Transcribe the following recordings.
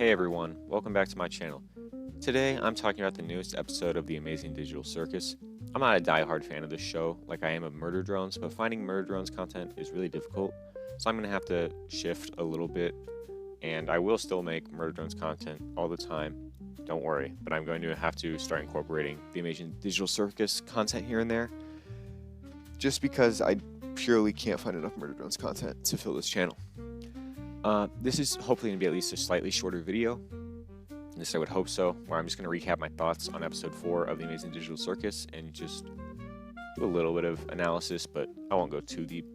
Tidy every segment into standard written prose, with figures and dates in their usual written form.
Hey everyone, welcome back to my channel. Today I'm talking about the newest episode of The Amazing Digital Circus. I'm not a die-hard fan of this show like I am of Murder Drones, but finding Murder Drones content is really difficult, so I'm going to have to shift a little bit, and I will still make Murder Drones content all the time, don't worry, but I'm going to have to start incorporating The Amazing Digital Circus content here and there, just because I purely can't find enough Murder Drones content to fill this channel. This is hopefully going to be at least a slightly shorter video. At least I would hope so, where I'm just going to recap my thoughts on episode 4 of The Amazing Digital Circus and just do a little bit of analysis, but I won't go too deep.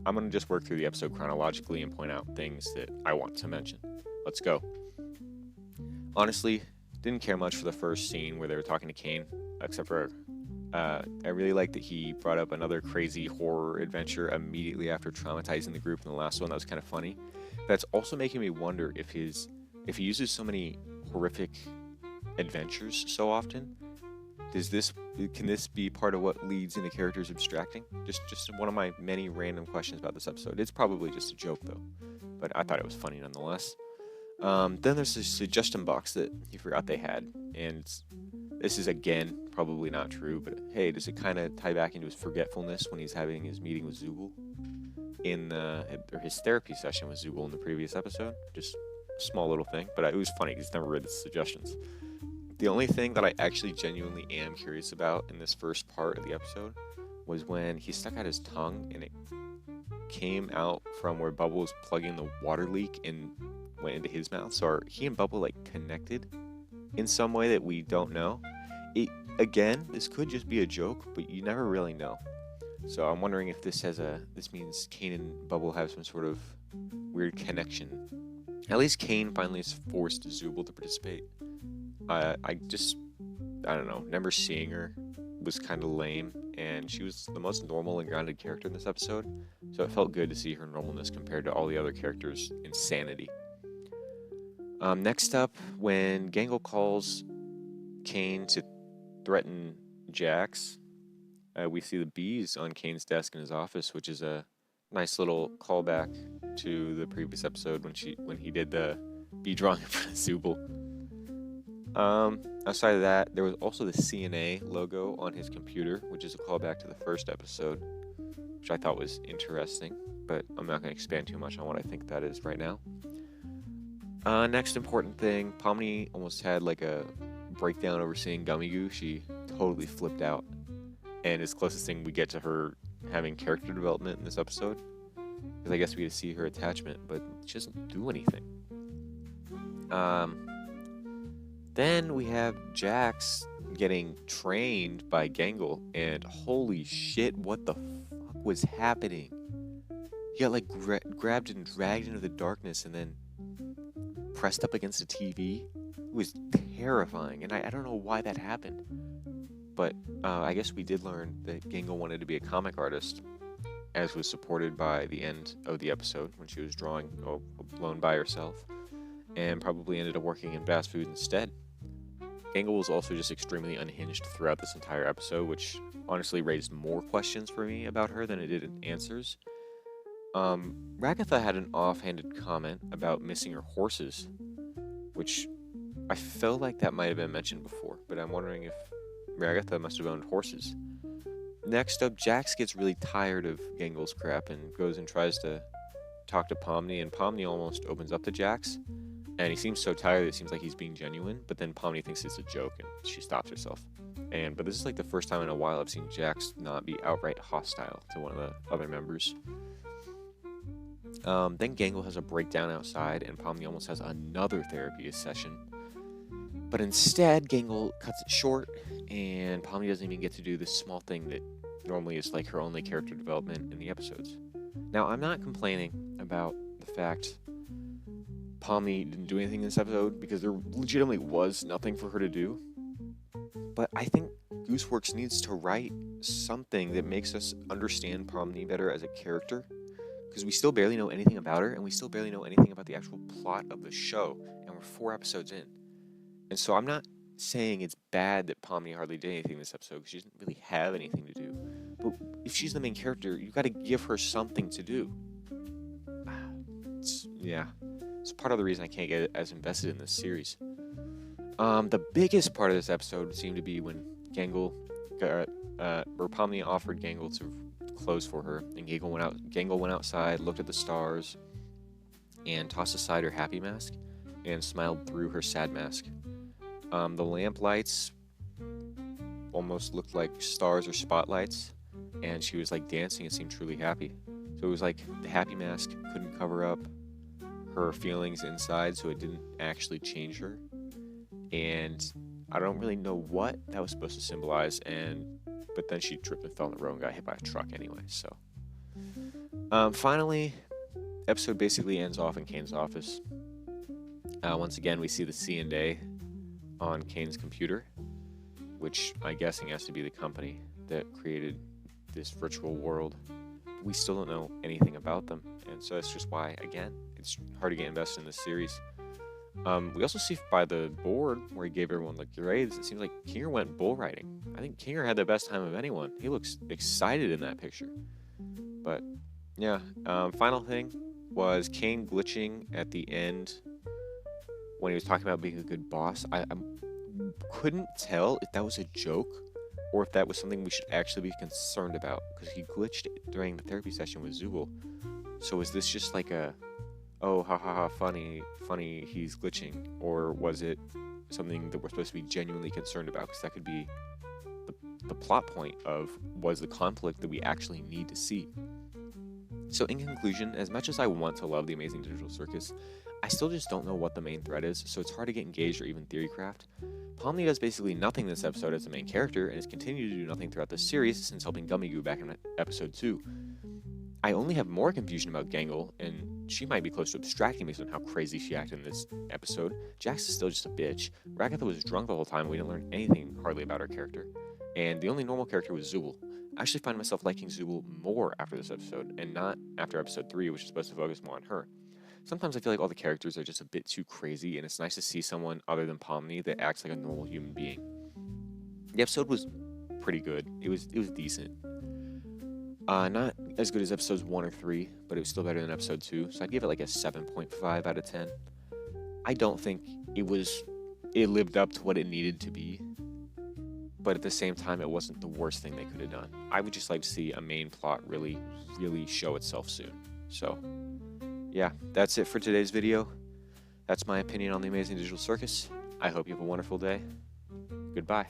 I'm going to just work through the episode chronologically and point out things that I want to mention. Let's go. Honestly, didn't care much for the first scene where they were talking to Kane, except for I really like that he brought up another crazy horror adventure immediately after traumatizing the group in the last one. That was kind of funny. That's also making me wonder if he uses so many horrific adventures so often, can this be part of what leads into characters abstracting? Just one of my many random questions about this episode. It's probably just a joke though, but I thought it was funny nonetheless. Then there's this suggestion box that he forgot they had, and this is again probably not true, but hey, does it kind of tie back into his forgetfulness when he's having his meeting with Zubul or his therapy session with Zubul in the previous episode? Just a small little thing, but it was funny because he's never read the suggestions. The only thing that I actually genuinely am curious about in this first part of the episode was when he stuck out his tongue and it came out from where Bubble was plugging the water leak and went into his mouth. So are he and Bubble like connected in some way that we don't know? Again, this could just be a joke, but you never really know. So I'm wondering if this means Kane and Bubble have some sort of weird connection. At least Kane finally is forced Zubul to participate. I don't know, never seeing her was kind of lame, and she was the most normal and grounded character in this episode, so it felt good to see her normalness compared to all the other characters' insanity. Next up, when Gangle calls Kane to threaten Jax, we see the bees on Kane's desk in his office, which is a nice little callback to the previous episode when he did the bee drawing in front of Zubul. Outside of that, there was also the CNA logo on his computer, which is a callback to the first episode, which I thought was interesting, but I'm not going to expand too much on what I think that is right now. Next important thing, Pomni almost had like a breakdown over seeing Gummy Goo. She totally flipped out, and it's the closest thing we get to her having character development in this episode, because I guess we get to see her attachment, but she doesn't do anything. Then we have Jax getting trained by Gangle, and holy shit, what the fuck was happening? He got like grabbed and dragged into the darkness and then pressed up against a TV. It was terrifying, and I don't know why that happened. But I guess we did learn that Gangle wanted to be a comic artist, as was supported by the end of the episode when she was drawing alone by herself, and probably ended up working in fast food instead. Gangle was also just extremely unhinged throughout this entire episode, which honestly raised more questions for me about her than it did answers. Ragatha had an offhanded comment about missing her horses, which I felt like that might have been mentioned before, but I'm wondering if Ragatha must have owned horses. Next up, Jax gets really tired of Gangle's crap and goes and tries to talk to Pomni, and Pomni almost opens up to Jax, and he seems so tired it seems like he's being genuine, but then Pomni thinks it's a joke and she stops herself. But this is like the first time in a while I've seen Jax not be outright hostile to one of the other members. Then Gangle has a breakdown outside, and Pomni almost has another therapy session. But instead, Gangle cuts it short, and Pomni doesn't even get to do this small thing that normally is like her only character development in the episodes. Now, I'm not complaining about the fact Pomni didn't do anything in this episode, because there legitimately was nothing for her to do. But I think Gooseworks needs to write something that makes us understand Pomni better as a character, because we still barely know anything about her, and we still barely know anything about the actual plot of the show, and we're 4 episodes in. And so I'm not saying it's bad that Pomni hardly did anything this episode, because she doesn't really have anything to do. But if she's the main character, you got to give her something to do. Yeah. It's part of the reason I can't get as invested in this series. The biggest part of this episode seemed to be when Pomni offered Gangle to clothes for her, and Gangle went outside, looked at the stars, and tossed aside her happy mask, and smiled through her sad mask. The lamp lights almost looked like stars or spotlights, and she was like dancing and seemed truly happy. So it was like the happy mask couldn't cover up her feelings inside, so it didn't actually change her. And I don't really know what that was supposed to symbolize, but then she tripped and fell in the road and got hit by a truck anyway. So finally, episode basically ends off in Kane's office. Once again, we see the C&A on Kane's computer, which I'm guessing has to be the company that created this virtual world. We still don't know anything about them, and so that's just why, again, it's hard to get invested in this series. We also see by the board where he gave everyone like grades, it seems like Kinger went bull riding. I think Kinger had the best time of anyone. He looks excited in that picture. But yeah, final thing was Kane glitching at the end when he was talking about being a good boss. I couldn't tell if that was a joke or if that was something we should actually be concerned about, because he glitched during the therapy session with Zubul. So is this just like a, oh, ha ha ha, funny, he's glitching? Or was it something that we're supposed to be genuinely concerned about? Because that could be the plot point of was the conflict that we actually need to see. So in conclusion, as much as I want to love the Amazing Digital Circus, I still just don't know what the main thread is, so it's hard to get engaged or even theorycraft. Pomni does basically nothing this episode as the main character, and has continued to do nothing throughout the series since helping Gummy Goo back in episode 2. I only have more confusion about Gangle, and she might be close to abstracting based on how crazy she acted in this episode. Jax is still just a bitch. Ragatha was drunk the whole time, and we didn't learn anything hardly about her character. And the only normal character was Zubul. I actually find myself liking Zubul more after this episode, and not after episode 3, which is supposed to focus more on her. Sometimes I feel like all the characters are just a bit too crazy, and it's nice to see someone other than Pomni that acts like a normal human being. The episode was pretty good. It was decent. Not as good as episodes 1 or 3, but it was still better than episode 2, so I'd give it like a 7.5 out of 10. I don't think it lived up to what it needed to be, but at the same time, it wasn't the worst thing they could have done. I would just like to see a main plot really, really show itself soon. So yeah, that's it for today's video. That's my opinion on the Amazing Digital Circus. I hope you have a wonderful day. Goodbye.